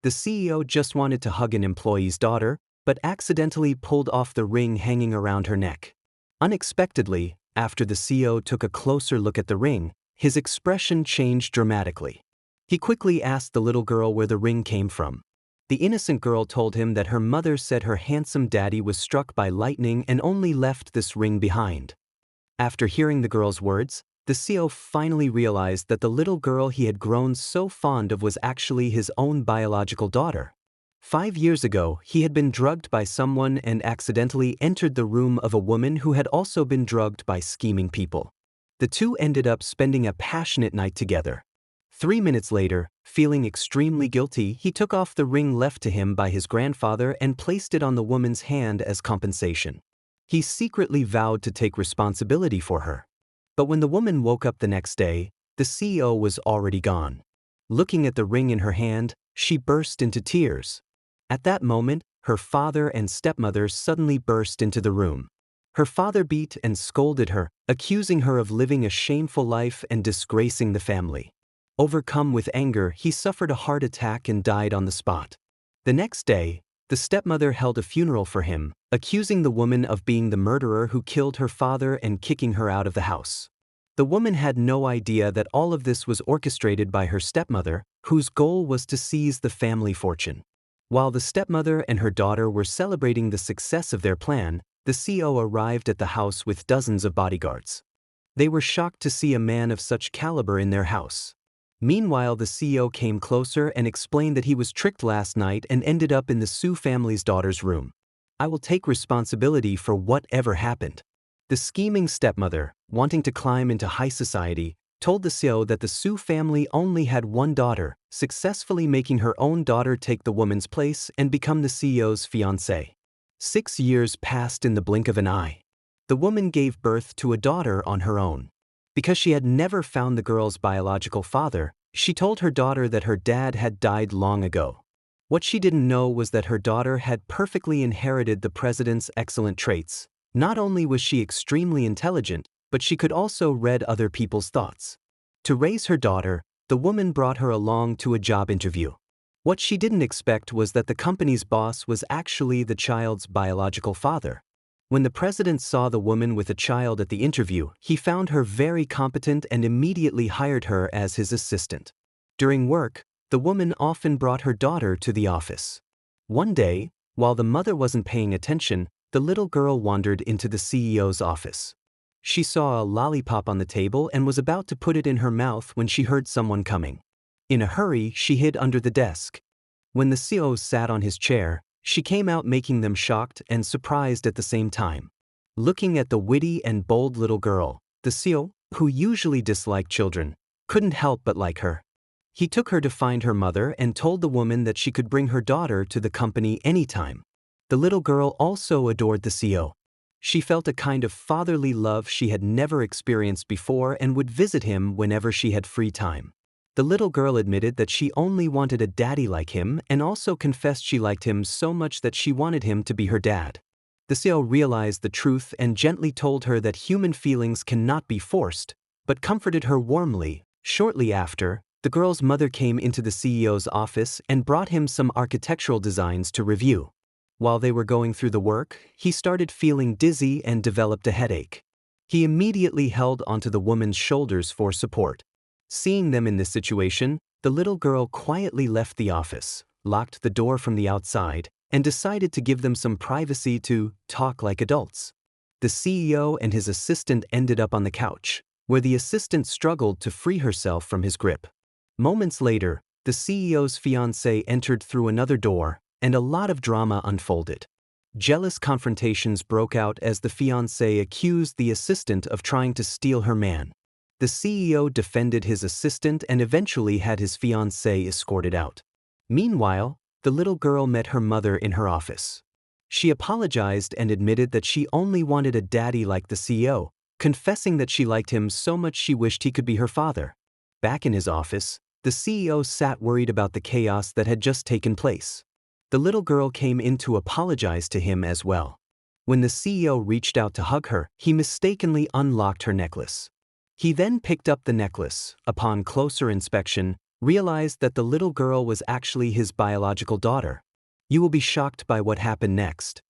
The CEO just wanted to hug an employee's daughter, but accidentally pulled off the ring hanging around her neck. Unexpectedly, after the CEO took a closer look at the ring, his expression changed dramatically. He quickly asked the little girl where the ring came from. The innocent girl told him that her mother said her handsome daddy was struck by lightning and only left this ring behind. After hearing the girl's words, the CEO finally realized that the little girl he had grown so fond of was actually his own biological daughter. 5 years ago, he had been drugged by someone and accidentally entered the room of a woman who had also been drugged by scheming people. The two ended up spending a passionate night together. 3 minutes later, feeling extremely guilty, he took off the ring left to him by his grandfather and placed it on the woman's hand as compensation. He secretly vowed to take responsibility for her. But when the woman woke up the next day, the CEO was already gone. Looking at the ring in her hand, she burst into tears. At that moment, her father and stepmother suddenly burst into the room. Her father beat and scolded her, accusing her of living a shameful life and disgracing the family. Overcome with anger, he suffered a heart attack and died on the spot. The next day, the stepmother held a funeral for him, accusing the woman of being the murderer who killed her father and kicking her out of the house. The woman had no idea that all of this was orchestrated by her stepmother, whose goal was to seize the family fortune. While the stepmother and her daughter were celebrating the success of their plan, the CEO arrived at the house with dozens of bodyguards. They were shocked to see a man of such caliber in their house. Meanwhile, the CEO came closer and explained that he was tricked last night and ended up in the Su family's daughter's room. "I will take responsibility for whatever happened." The scheming stepmother, wanting to climb into high society, told the CEO that the Su family only had one daughter, successfully making her own daughter take the woman's place and become the CEO's fiancée. 6 years passed in the blink of an eye. The woman gave birth to a daughter on her own. Because she had never found the girl's biological father, she told her daughter that her dad had died long ago. What she didn't know was that her daughter had perfectly inherited the president's excellent traits. Not only was she extremely intelligent, but she could also read other people's thoughts. To raise her daughter, the woman brought her along to a job interview. What she didn't expect was that the company's boss was actually the child's biological father. When the president saw the woman with a child at the interview, he found her very competent and immediately hired her as his assistant. During work, the woman often brought her daughter to the office. One day, while the mother wasn't paying attention, the little girl wandered into the CEO's office. She saw a lollipop on the table and was about to put it in her mouth when she heard someone coming. In a hurry, she hid under the desk. When the CEO sat on his chair, she came out, making them shocked and surprised at the same time. Looking at the witty and bold little girl, the CEO, who usually disliked children, couldn't help but like her. He took her to find her mother and told the woman that she could bring her daughter to the company anytime. The little girl also adored the CEO. She felt a kind of fatherly love she had never experienced before and would visit him whenever she had free time. The little girl admitted that she only wanted a daddy like him and also confessed she liked him so much that she wanted him to be her dad. The CEO realized the truth and gently told her that human feelings cannot be forced, but comforted her warmly. Shortly after, the girl's mother came into the CEO's office and brought him some architectural designs to review. While they were going through the work, he started feeling dizzy and developed a headache. He immediately held onto the woman's shoulders for support. Seeing them in this situation, the little girl quietly left the office, locked the door from the outside, and decided to give them some privacy to talk like adults. The CEO and his assistant ended up on the couch, where the assistant struggled to free herself from his grip. Moments later, the CEO's fiancée entered through another door, and a lot of drama unfolded. Jealous confrontations broke out as the fiancée accused the assistant of trying to steal her man. The CEO defended his assistant and eventually had his fiancée escorted out. Meanwhile, the little girl met her mother in her office. She apologized and admitted that she only wanted a daddy like the CEO, confessing that she liked him so much she wished he could be her father. Back in his office, the CEO sat worried about the chaos that had just taken place. The little girl came in to apologize to him as well. When the CEO reached out to hug her, he mistakenly unlocked her necklace. He then picked up the necklace. Upon closer inspection, realized that the little girl was actually his biological daughter. You will be shocked by what happened next.